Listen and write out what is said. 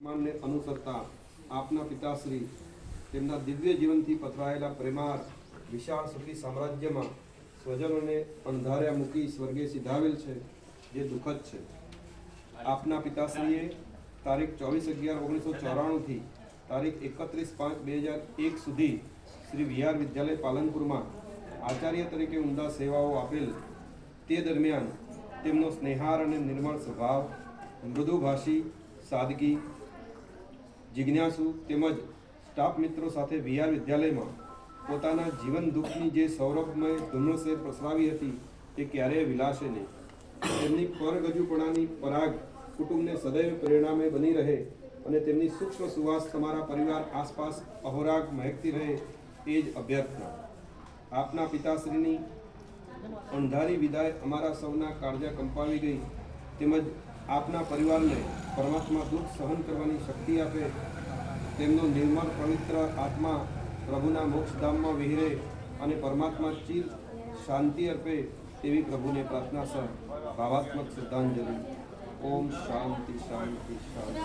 ને અનુસરતા આપના પિતાશ્રી તેમના દિવ્ય જીવનથી પથરાયેલા પ્રેમાર વિશાળ સુખી સામ્રાજ્યમાં સ્વજનોને અંધાર્યા મૂકી સ્વર્ગે સિધાવેલ છે, જે દુઃખદ છે. આપના પિતાશ્રીએ તારીખ 24/11/1994 થી તારીખ 31/5/2001 સુધી શ્રી વીઆર વિદ્યાલય પાલનપુરમાં આચાર્ય તરીકે ઉમદા સેવાઓ આપેલ. તે દરમિયાન તેમનો સ્નેહાર અને નિર્મળ સ્વભાવ, મૃદુભાષી, સાદગી, જિજ્ઞાસુ તેમજ સ્ટાફ મિત્રો સાથે વીઆર વિદ્યાલયમાં પોતાના જીવન દુઃખની જે સૌરભમય ધુમ્મસે પ્રસરાવી હતી તે ક્યારેય વિલાશે નહીં. તેમની પરગજુપણાની પરાગ કુટુંબને સદૈવ પ્રેરણામય બની રહે અને તેમની સૂક્ષ્મ સુવાસ તમારા પરિવાર આસપાસ અહોરાગ મહેકતી રહે, એ જ અભ્યર્થના. આપના પિતાશ્રીની અણધારી વિદાય અમારા સૌના કાળજા કંપાવી ગઈ. તેમજ આપના પરિવારને પરમાત્મા દુઃખ સહન કરવાની શક્તિ આપે, તેમનો નિર્મળ પવિત્ર આત્મા પ્રભુના મોક્ષધામમાં વિહરે અને પરમાત્મા ચિર શાંતિ અર્પે, તેવી પ્રભુને પ્રાર્થના સહ ભાવાત્મક શ્રદ્ધાંજલિ. ઓમ શાંતિ શાંતિ શાંતિ.